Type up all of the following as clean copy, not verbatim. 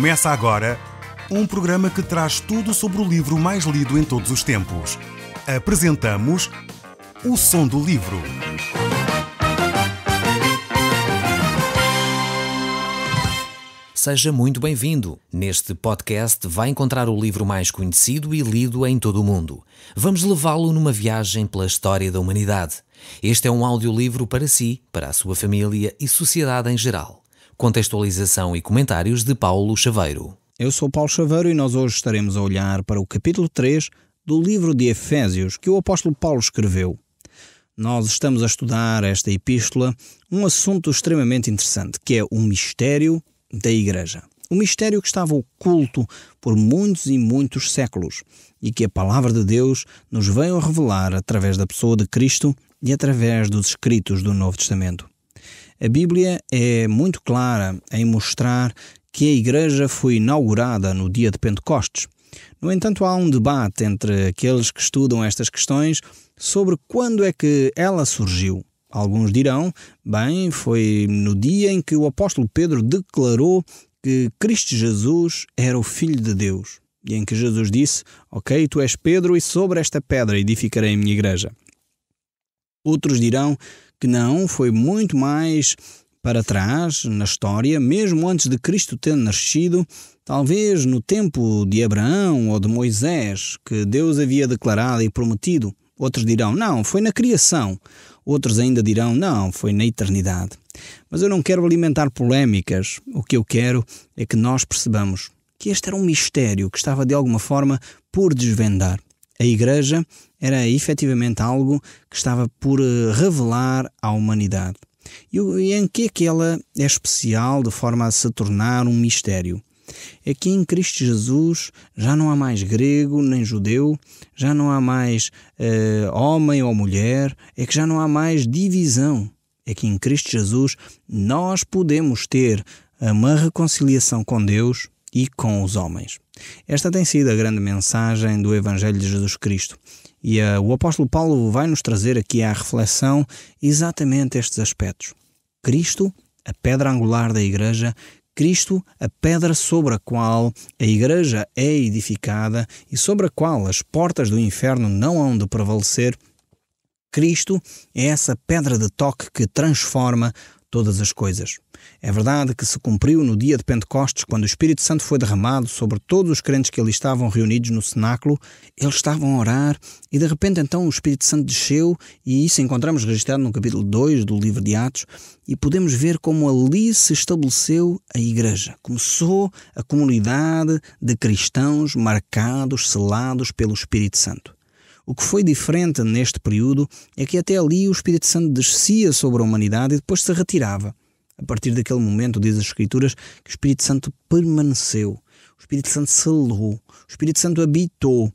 Começa agora um programa que traz tudo sobre o livro mais lido em todos os tempos. Apresentamos O Som do Livro. Seja muito bem-vindo. Neste podcast vai encontrar o livro mais conhecido e lido em todo o mundo. Vamos levá-lo numa viagem pela história da humanidade. Este é um audiolivro para si, para a sua família e sociedade em geral. Contextualização e comentários de Paulo Chaveiro. Eu sou Paulo Chaveiro e nós hoje estaremos a olhar para o capítulo 3 do livro de Efésios que o apóstolo Paulo escreveu. Nós estamos a estudar esta epístola, um assunto extremamente interessante, que é o mistério da Igreja. O mistério que estava oculto por muitos e muitos séculos e que a palavra de Deus nos veio a revelar através da pessoa de Cristo e através dos escritos do Novo Testamento. A Bíblia é muito clara em mostrar que a Igreja foi inaugurada no dia de Pentecostes. No entanto, há um debate entre aqueles que estudam estas questões sobre quando é que ela surgiu. Alguns dirão, foi no dia em que o apóstolo Pedro declarou que Cristo Jesus era o Filho de Deus. E em que Jesus disse, ok, tu és Pedro e sobre esta pedra edificarei a minha igreja. Outros dirão que não, foi muito mais para trás na história, mesmo antes de Cristo ter nascido, talvez no tempo de Abraão ou de Moisés, que Deus havia declarado e prometido. Outros dirão, não, foi na criação. Outros ainda dirão, não, foi na eternidade. Mas eu não quero alimentar polémicas. O que eu quero é que nós percebamos que este era um mistério que estava de alguma forma por desvendar. A Igreja era efetivamente algo que estava por revelar à humanidade. E em que é que ela é especial de forma a se tornar um mistério? É que em Cristo Jesus já não há mais grego nem judeu, já não há mais homem ou mulher, é que já não há mais divisão. É que em Cristo Jesus nós podemos ter uma reconciliação com Deus e com os homens. Esta tem sido a grande mensagem do Evangelho de Jesus Cristo. E o apóstolo Paulo vai nos trazer aqui à reflexão exatamente estes aspectos. Cristo, a pedra angular da Igreja, Cristo, a pedra sobre a qual a Igreja é edificada e sobre a qual as portas do inferno não hão de prevalecer. Cristo é essa pedra de toque que transforma todas as coisas. É verdade que se cumpriu no dia de Pentecostes, quando o Espírito Santo foi derramado sobre todos os crentes que ali estavam reunidos no cenáculo. Eles estavam a orar e de repente então o Espírito Santo desceu, e isso encontramos registrado no capítulo 2 do livro de Atos, e podemos ver como ali se estabeleceu a Igreja. Começou a comunidade de cristãos marcados, selados pelo Espírito Santo. O que foi diferente neste período é que até ali o Espírito Santo descia sobre a humanidade e depois se retirava. A partir daquele momento, diz as Escrituras, que o Espírito Santo permaneceu, o Espírito Santo selou, o Espírito Santo habitou.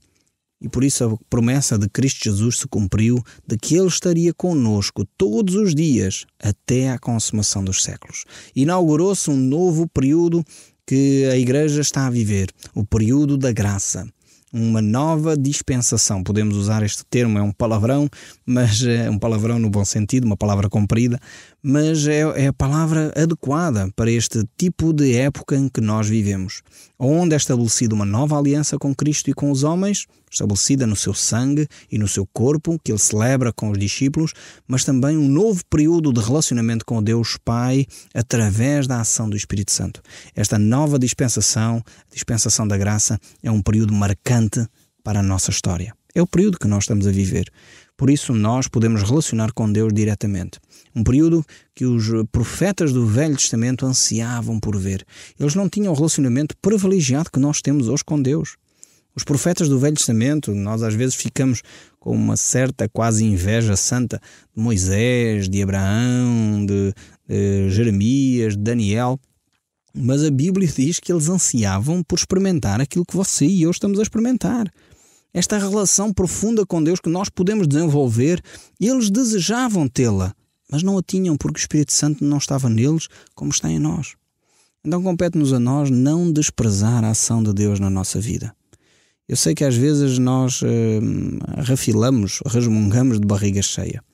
E por isso a promessa de Cristo Jesus se cumpriu de que Ele estaria conosco todos os dias até à consumação dos séculos. Inaugurou-se um novo período que a Igreja está a viver, o período da graça. Uma nova dispensação. Podemos usar este termo, é um palavrão, mas é um palavrão no bom sentido, uma palavra comprida, mas é a palavra adequada para este tipo de época em que nós vivemos, onde é estabelecida uma nova aliança com Cristo e com os homens, estabelecida no seu sangue e no seu corpo, que ele celebra com os discípulos, mas também um novo período de relacionamento com Deus Pai através da ação do Espírito Santo. Esta nova dispensação, a dispensação da graça, é um período marcante para a nossa história. É o período que nós estamos a viver. Por isso nós podemos relacionar com Deus diretamente. Um período que os profetas do Velho Testamento ansiavam por ver. Eles não tinham o relacionamento privilegiado que nós temos hoje com Deus. Os profetas do Velho Testamento, nós às vezes ficamos com uma certa quase inveja santa de Moisés, de Abraão, de Jeremias, de Daniel. Mas a Bíblia diz que eles ansiavam por experimentar aquilo que você e eu estamos a experimentar. Esta relação profunda com Deus que nós podemos desenvolver, eles desejavam tê-la, mas não a tinham porque o Espírito Santo não estava neles como está em nós. Então compete-nos a nós não desprezar a ação de Deus na nossa vida. Eu sei que às vezes nós resmungamos de barriga cheia,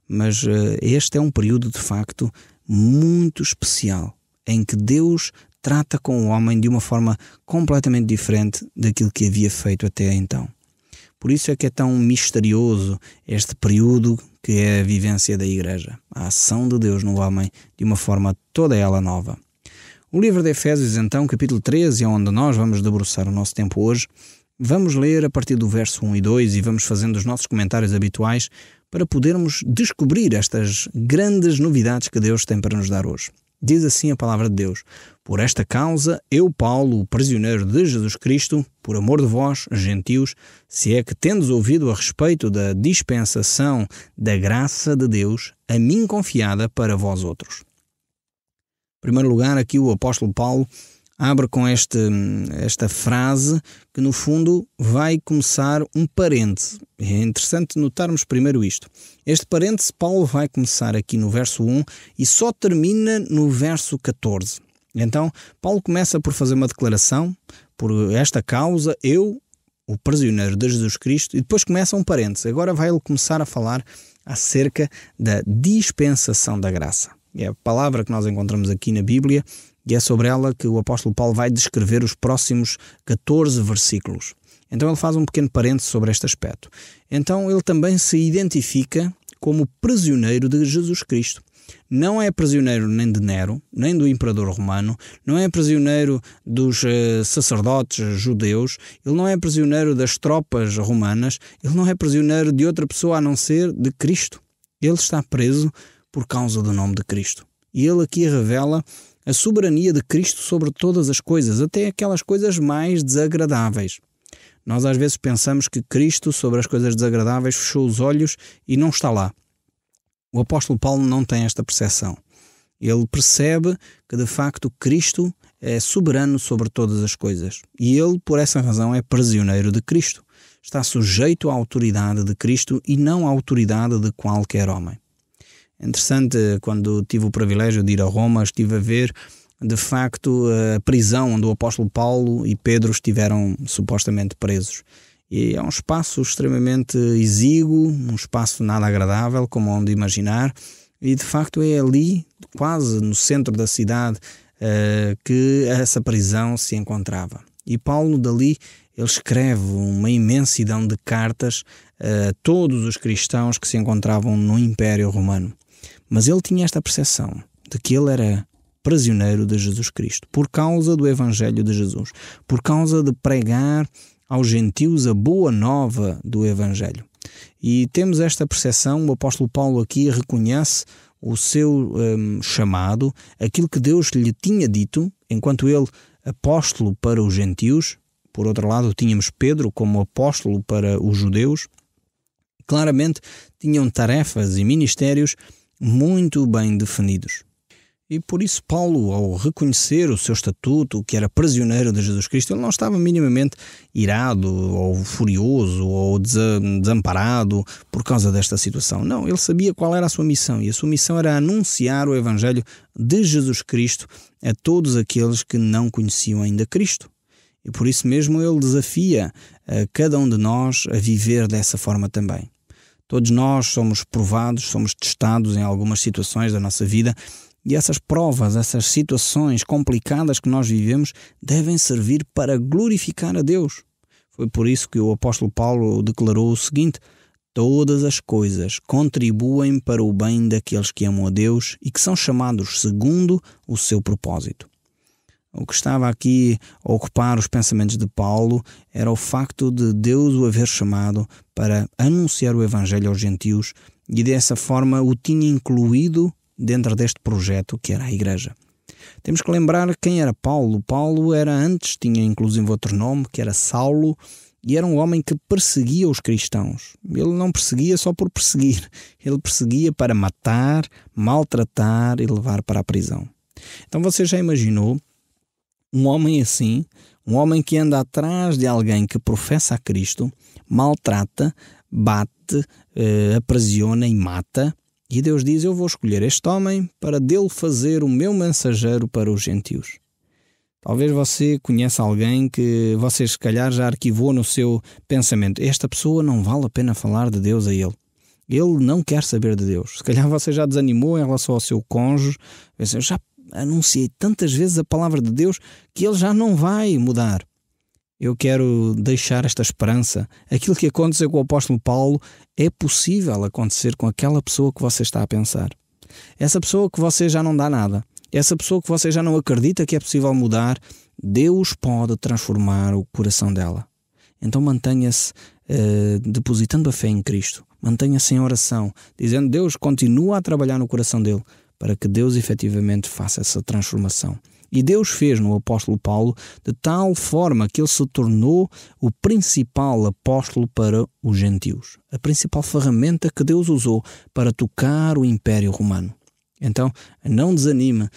mas este é um período de facto muito especial, em que Deus trata com o homem de uma forma completamente diferente daquilo que havia feito até então. Por isso é que é tão misterioso este período que é a vivência da Igreja, a ação de Deus no homem de uma forma toda ela nova. O livro de Efésios, então, capítulo 13, é onde nós vamos debruçar o nosso tempo hoje. Vamos ler a partir do verso 1 e 2 e vamos fazendo os nossos comentários habituais para podermos descobrir estas grandes novidades que Deus tem para nos dar hoje. Diz assim a palavra de Deus: por esta causa, eu, Paulo, o prisioneiro de Jesus Cristo, por amor de vós, gentios, se é que tendes ouvido a respeito da dispensação da graça de Deus, a mim confiada para vós outros. Em primeiro lugar, aqui o apóstolo Paulo abre com esta frase que, no fundo, vai começar um parêntese. É interessante notarmos primeiro isto. Este parêntese, Paulo vai começar aqui no verso 1 e só termina no verso 14. Então, Paulo começa por fazer uma declaração: por esta causa, eu, o prisioneiro de Jesus Cristo, e depois começa um parêntese. Agora vai ele começar a falar acerca da dispensação da graça. É a palavra que nós encontramos aqui na Bíblia, e é sobre ela que o apóstolo Paulo vai descrever os próximos 14 versículos. Então ele faz um pequeno parêntese sobre este aspecto. Então ele também se identifica como prisioneiro de Jesus Cristo. Não é prisioneiro nem de Nero, nem do imperador romano, não é prisioneiro dos sacerdotes judeus, ele não é prisioneiro das tropas romanas, ele não é prisioneiro de outra pessoa a não ser de Cristo. Ele está preso por causa do nome de Cristo. E ele aqui revela a soberania de Cristo sobre todas as coisas, até aquelas coisas mais desagradáveis. Nós às vezes pensamos que Cristo, sobre as coisas desagradáveis, fechou os olhos e não está lá. O apóstolo Paulo não tem esta percepção. Ele percebe que, de facto, Cristo é soberano sobre todas as coisas. E ele, por essa razão, é prisioneiro de Cristo. Está sujeito à autoridade de Cristo e não à autoridade de qualquer homem. É interessante, quando tive o privilégio de ir a Roma, estive a ver, de facto, a prisão onde o apóstolo Paulo e Pedro estiveram supostamente presos. E é um espaço extremamente exíguo, um espaço nada agradável, como onde imaginar, e de facto é ali, quase no centro da cidade, que essa prisão se encontrava. E Paulo dali, ele escreve uma imensidão de cartas a todos os cristãos que se encontravam no Império Romano. Mas ele tinha esta percepção de que ele era prisioneiro de Jesus Cristo, por causa do Evangelho de Jesus, por causa de pregar aos gentios a boa nova do Evangelho. E temos esta percepção, o apóstolo Paulo aqui reconhece o seu chamado, aquilo que Deus lhe tinha dito, enquanto ele apóstolo para os gentios. Por outro lado, tínhamos Pedro como apóstolo para os judeus. Claramente tinham tarefas e ministérios muito bem definidos. E por isso Paulo, ao reconhecer o seu estatuto, que era prisioneiro de Jesus Cristo, ele não estava minimamente irado ou furioso ou desamparado por causa desta situação. Não, ele sabia qual era a sua missão, e a sua missão era anunciar o Evangelho de Jesus Cristo a todos aqueles que não conheciam ainda Cristo. E por isso mesmo ele desafia a cada um de nós a viver dessa forma também. Todos nós somos provados, somos testados em algumas situações da nossa vida, e essas provas, essas situações complicadas que nós vivemos devem servir para glorificar a Deus. Foi por isso que o apóstolo Paulo declarou o seguinte: todas as coisas contribuem para o bem daqueles que amam a Deus e que são chamados segundo o seu propósito. O que estava aqui a ocupar os pensamentos de Paulo era o facto de Deus o haver chamado para anunciar o Evangelho aos gentios e dessa forma o tinha incluído dentro deste projeto que era a Igreja. Temos que lembrar quem era Paulo. Paulo era antes, tinha inclusive outro nome, que era Saulo, e era um homem que perseguia os cristãos. Ele não perseguia só por perseguir, ele perseguia para matar, maltratar e levar para a prisão. Então você já imaginou um homem assim, um homem que anda atrás de alguém que professa a Cristo, maltrata, bate, aprisiona e mata, e Deus diz: eu vou escolher este homem para dele fazer o meu mensageiro para os gentios. Talvez você conheça alguém que você se calhar já arquivou no seu pensamento: esta pessoa não vale a pena falar de Deus a ele. Ele não quer saber de Deus. Se calhar você já desanimou em relação ao seu cônjuge. anunciei tantas vezes a palavra de Deus que ele já não vai mudar. Eu quero deixar esta esperança. Aquilo que aconteceu com o apóstolo Paulo é possível acontecer com aquela pessoa que você está a pensar. Essa pessoa que você já não dá nada. Essa pessoa que você já não acredita que é possível mudar. Deus pode transformar o coração dela. Então mantenha-se depositando a fé em Cristo. Mantenha-se em oração, dizendo: Deus, continua a trabalhar no coração dele, para que Deus efetivamente faça essa transformação. E Deus fez no apóstolo Paulo de tal forma que ele se tornou o principal apóstolo para os gentios. A principal ferramenta que Deus usou para tocar o Império Romano. Então, não desanime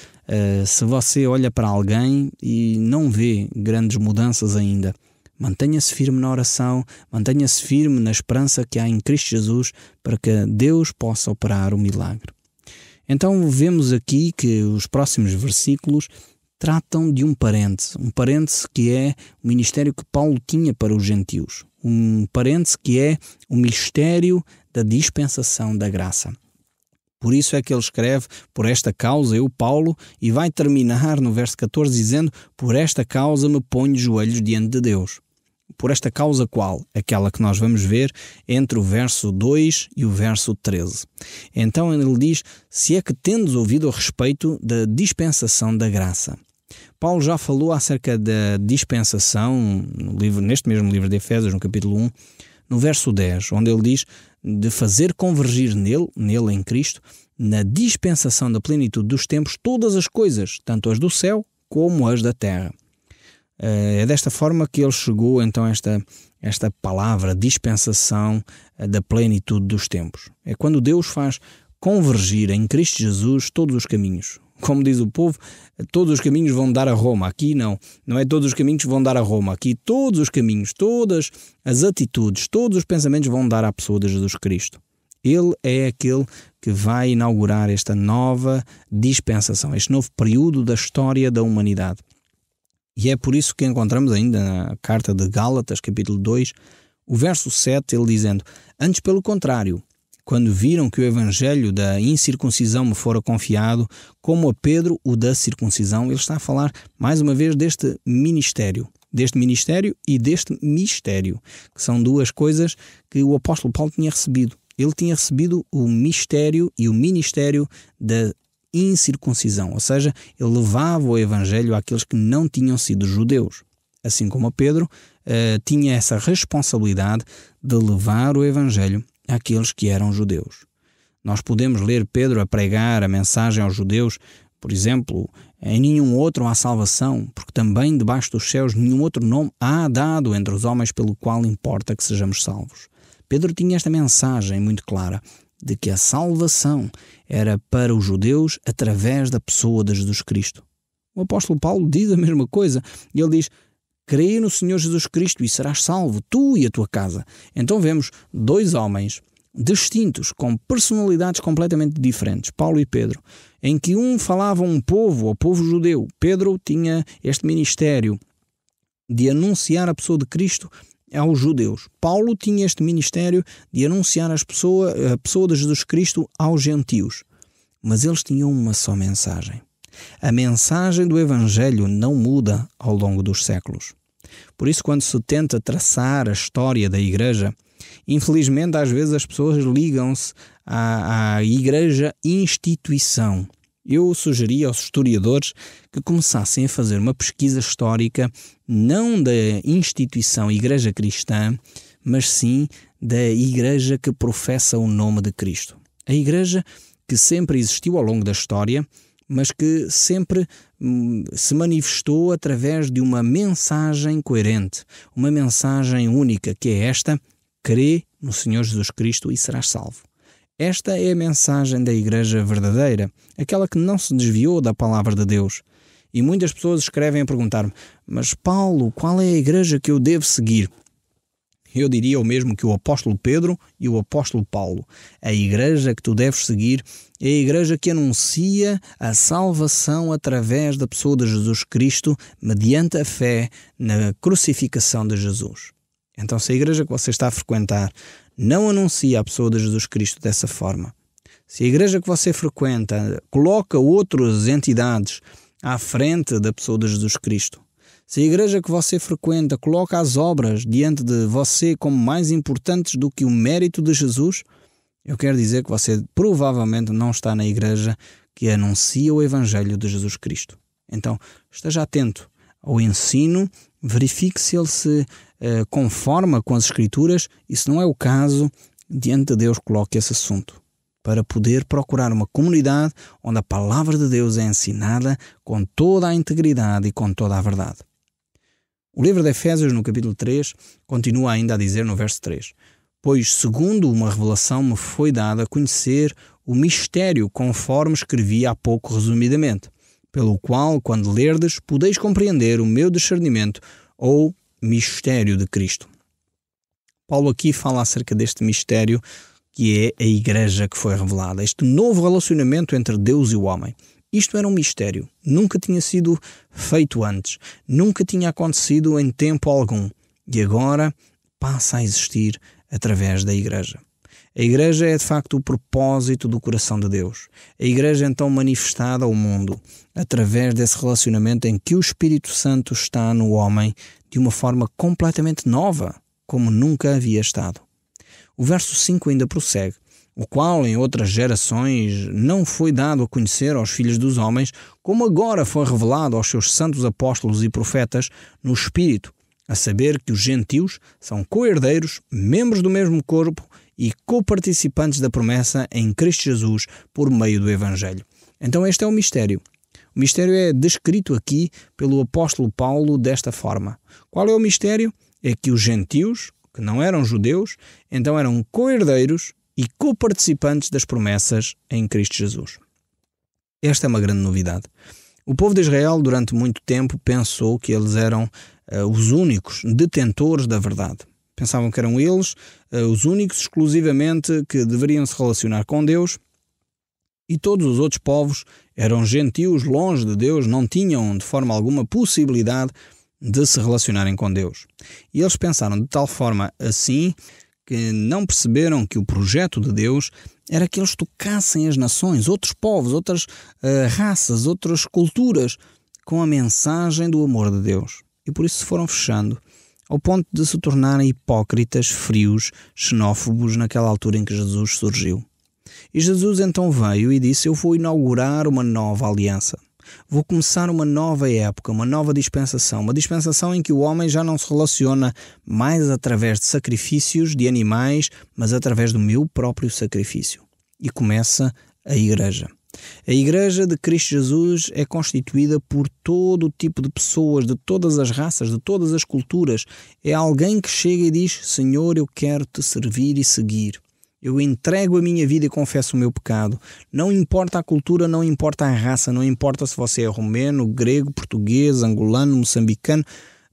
se você olha para alguém e não vê grandes mudanças ainda. Mantenha-se firme na oração, mantenha-se firme na esperança que há em Cristo Jesus para que Deus possa operar o milagre. Então, vemos aqui que os próximos versículos tratam de um parêntese que é o ministério que Paulo tinha para os gentios, um parêntese que é o mistério da dispensação da graça. Por isso é que ele escreve: por esta causa eu, Paulo, e vai terminar no verso 14 dizendo: por esta causa me ponho de joelhos diante de Deus. Por esta causa qual? Aquela que nós vamos ver entre o verso 2 e o verso 13. Então ele diz: se é que tendes ouvido a respeito da dispensação da graça. Paulo já falou acerca da dispensação neste mesmo livro de Efésios, no capítulo 1, no verso 10, onde ele diz de fazer convergir nele em Cristo, na dispensação da plenitude dos tempos, todas as coisas, tanto as do céu como as da terra. É desta forma que ele chegou então a esta palavra, dispensação da plenitude dos tempos. É quando Deus faz convergir em Cristo Jesus todos os caminhos. Como diz o povo, todos os caminhos vão dar a Roma. Aqui não é todos os caminhos vão dar a Roma. Aqui todos os caminhos, todas as atitudes, todos os pensamentos vão dar à pessoa de Jesus Cristo. Ele é aquele que vai inaugurar esta nova dispensação, este novo período da história da humanidade. E é por isso que encontramos ainda na carta de Gálatas, capítulo 2, o verso 7, ele dizendo: antes pelo contrário, quando viram que o evangelho da incircuncisão me fora confiado, como a Pedro o da circuncisão, ele está a falar mais uma vez deste ministério e deste mistério, que são duas coisas que o apóstolo Paulo tinha recebido. Ele tinha recebido o mistério e o ministério da incircuncisão, ou seja, ele levava o evangelho àqueles que não tinham sido judeus. Assim como a Pedro tinha essa responsabilidade de levar o evangelho àqueles que eram judeus. Nós podemos ler Pedro a pregar a mensagem aos judeus, por exemplo: em nenhum outro há salvação, porque também debaixo dos céus nenhum outro nome há dado entre os homens pelo qual importa que sejamos salvos. Pedro tinha esta mensagem muito clara de que a salvação era para os judeus através da pessoa de Jesus Cristo. O apóstolo Paulo diz a mesma coisa. Ele diz: crê no Senhor Jesus Cristo e serás salvo, tu e a tua casa. Então vemos dois homens distintos, com personalidades completamente diferentes, Paulo e Pedro, em que um falava ao povo judeu. Pedro tinha este ministério de anunciar a pessoa de Cristo aos judeus. Paulo tinha este ministério de anunciar a pessoa de Jesus Cristo aos gentios. Mas eles tinham uma só mensagem. A mensagem do Evangelho não muda ao longo dos séculos. Por isso, quando se tenta traçar a história da Igreja, infelizmente, às vezes as pessoas ligam-se à Igreja instituição. Eu sugeria aos historiadores que começassem a fazer uma pesquisa histórica não da instituição Igreja Cristã, mas sim da Igreja que professa o nome de Cristo. A Igreja que sempre existiu ao longo da história, mas que sempre se manifestou através de uma mensagem coerente, uma mensagem única, que é esta: crê no Senhor Jesus Cristo e serás salvo. Esta é a mensagem da Igreja verdadeira, aquela que não se desviou da palavra de Deus. E muitas pessoas escrevem a perguntar-me: mas Paulo, qual é a Igreja que eu devo seguir? Eu diria o mesmo que o apóstolo Pedro e o apóstolo Paulo. A Igreja que tu deves seguir é a Igreja que anuncia a salvação através da pessoa de Jesus Cristo, mediante a fé na crucificação de Jesus. Então, se a Igreja que você está a frequentar não anuncia a pessoa de Jesus Cristo dessa forma, se a igreja que você frequenta coloca outras entidades à frente da pessoa de Jesus Cristo, se a igreja que você frequenta coloca as obras diante de você como mais importantes do que o mérito de Jesus, eu quero dizer que você provavelmente não está na igreja que anuncia o Evangelho de Jesus Cristo. Então, esteja atento ao ensino, verifique se ele se conforma com as Escrituras e, se não é o caso, diante de Deus coloque esse assunto, para poder procurar uma comunidade onde a palavra de Deus é ensinada com toda a integridade e com toda a verdade. O livro de Efésios, no capítulo 3, continua ainda a dizer no verso 3: Pois, segundo uma revelação, me foi dado a conhecer o mistério, conforme escrevi há pouco resumidamente, pelo qual, quando lerdes, podeis compreender o meu discernimento ou mistério de Cristo. Paulo aqui fala acerca deste mistério que é a igreja que foi revelada, este novo relacionamento entre Deus e o homem. Isto era um mistério, nunca tinha sido feito antes, nunca tinha acontecido em tempo algum, e agora passa a existir através da igreja. A igreja é de facto o propósito do coração de Deus. A igreja é então manifestada ao mundo através desse relacionamento em que o Espírito Santo está no homem de uma forma completamente nova, como nunca havia estado. O verso 5 ainda prossegue: o qual em outras gerações não foi dado a conhecer aos filhos dos homens, como agora foi revelado aos seus santos apóstolos e profetas no Espírito, a saber que os gentios são co-herdeiros, membros do mesmo corpo e coparticipantes da promessa em Cristo Jesus por meio do Evangelho. Então este é o mistério. O mistério é descrito aqui pelo apóstolo Paulo desta forma. Qual é o mistério? É que os gentios, que não eram judeus, então eram co-herdeiros e coparticipantes das promessas em Cristo Jesus. Esta é uma grande novidade. O povo de Israel, durante muito tempo, pensou que eles eram os únicos detentores da verdade. Pensavam que eram eles os únicos exclusivamente que deveriam se relacionar com Deus, e todos os outros povos eram gentios, longe de Deus, não tinham de forma alguma possibilidade de se relacionarem com Deus. E eles pensaram de tal forma assim que não perceberam que o projeto de Deus era que eles tocassem as nações, outros povos, outras raças, outras culturas, com a mensagem do amor de Deus. E por isso se foram fechando, ao ponto de se tornarem hipócritas, frios, xenófobos naquela altura em que Jesus surgiu. E Jesus então veio e disse: eu vou inaugurar uma nova aliança. Vou começar uma nova época, uma nova dispensação, uma dispensação em que o homem já não se relaciona mais através de sacrifícios de animais, mas através do meu próprio sacrifício. E começa a igreja. A igreja de Cristo Jesus é constituída por todo o tipo de pessoas, de todas as raças, de todas as culturas. É alguém que chega e diz: Senhor, eu quero te servir e seguir. Eu entrego a minha vida e confesso o meu pecado. Não importa a cultura, não importa a raça, não importa se você é romeno, grego, português, angolano, moçambicano.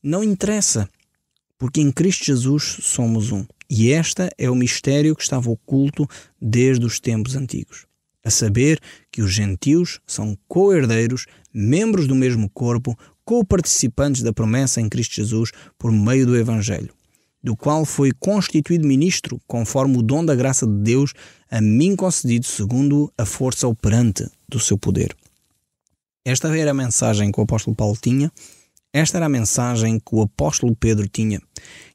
Não interessa, porque em Cristo Jesus somos um. E este é o mistério que estava oculto desde os tempos antigos. A saber que os gentios são co-herdeiros, membros do mesmo corpo, co-participantes da promessa em Cristo Jesus por meio do Evangelho, do qual foi constituído ministro, conforme o dom da graça de Deus, a mim concedido segundo a força operante do seu poder. Esta era a mensagem que o apóstolo Paulo tinha, esta era a mensagem que o apóstolo Pedro tinha.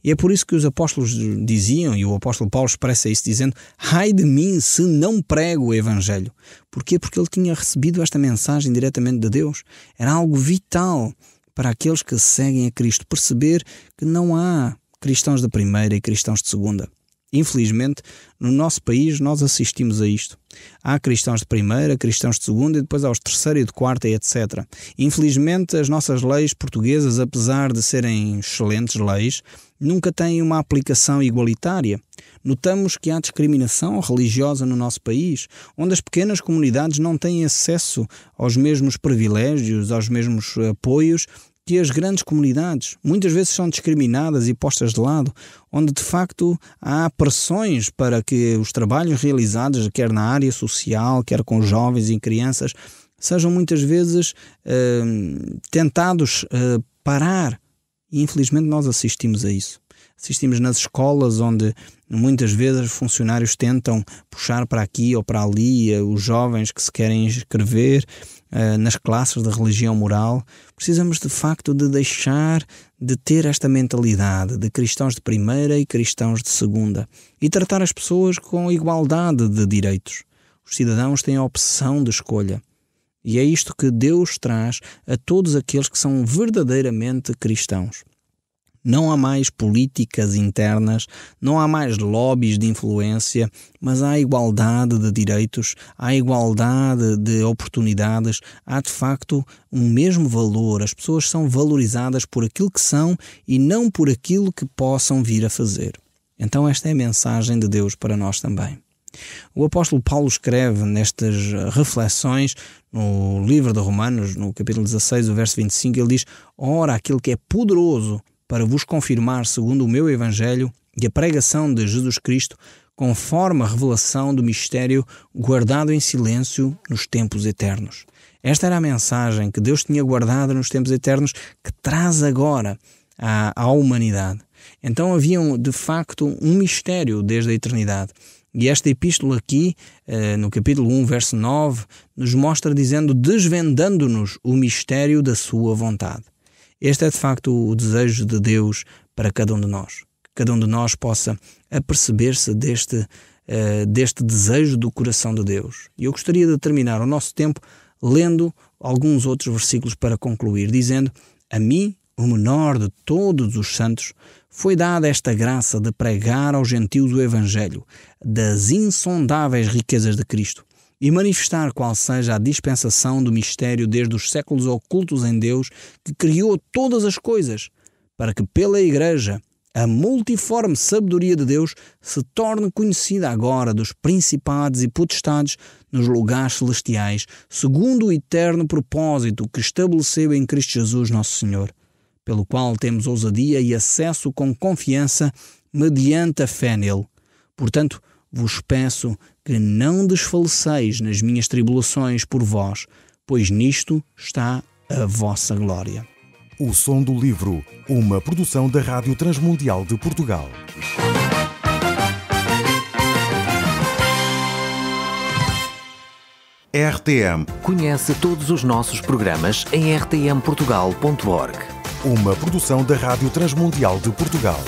E é por isso que os apóstolos diziam, e o apóstolo Paulo expressa isso dizendo: ai de mim se não prego o Evangelho. Porquê? Porque ele tinha recebido esta mensagem diretamente de Deus. Era algo vital para aqueles que seguem a Cristo, perceber que não há cristãos de primeira e cristãos de segunda. Infelizmente, no nosso país nós assistimos a isto. Há cristãos de primeira, cristãos de segunda e depois há os de terceira e de quarta e etc. Infelizmente, as nossas leis portuguesas, apesar de serem excelentes leis, nunca têm uma aplicação igualitária. Notamos que há discriminação religiosa no nosso país, onde as pequenas comunidades não têm acesso aos mesmos privilégios, aos mesmos apoios que as grandes comunidades. Muitas vezes são discriminadas e postas de lado, onde de facto há pressões para que os trabalhos realizados, quer na área social, quer com jovens e crianças, sejam muitas vezes tentados parar. E infelizmente nós assistimos a isso. assistimos nas escolas, onde muitas vezes os funcionários tentam puxar para aqui ou para ali os jovens que se querem inscrever nas classes de religião moral. Precisamos de facto de deixar de ter esta mentalidade de cristãos de primeira e cristãos de segunda e tratar as pessoas com igualdade de direitos. Os cidadãos têm a opção de escolha. E é isto que Deus traz a todos aqueles que são verdadeiramente cristãos. Não há mais políticas internas, não há mais lobbies de influência, mas há igualdade de direitos, há igualdade de oportunidades, há de facto um mesmo valor. As pessoas são valorizadas por aquilo que são e não por aquilo que possam vir a fazer. Então esta é a mensagem de Deus para nós também. O apóstolo Paulo escreve nestas reflexões no livro de Romanos, no capítulo 16, o verso 25, ele diz: ora, aquele que é poderoso para vos confirmar segundo o meu evangelho e a pregação de Jesus Cristo, conforme a revelação do mistério guardado em silêncio nos tempos eternos. Esta era a mensagem que Deus tinha guardado nos tempos eternos, que traz agora à humanidade. Então havia de facto um mistério desde a eternidade. E esta epístola aqui, no capítulo 1, verso 9, nos mostra dizendo, desvendando-nos o mistério da sua vontade. Este é de facto o desejo de Deus para cada um de nós. Que cada um de nós possa aperceber-se deste desejo do coração de Deus. E eu gostaria de terminar o nosso tempo lendo alguns outros versículos para concluir, dizendo: a mim, o menor de todos os santos, foi dada esta graça de pregar aos gentios o Evangelho das insondáveis riquezas de Cristo e manifestar qual seja a dispensação do mistério desde os séculos ocultos em Deus, que criou todas as coisas, para que pela Igreja a multiforme sabedoria de Deus se torne conhecida agora dos principados e potestades nos lugares celestiais, segundo o eterno propósito que estabeleceu em Cristo Jesus nosso Senhor, pelo qual temos ousadia e acesso com confiança mediante a fé nele. Portanto, vos peço que não desfaleceis nas minhas tribulações por vós, pois nisto está a vossa glória. O Som do Livro, uma produção da Rádio Transmundial de Portugal. RTM. Conhece todos os nossos programas em rtmportugal.org. Uma produção da Rádio Transmundial de Portugal.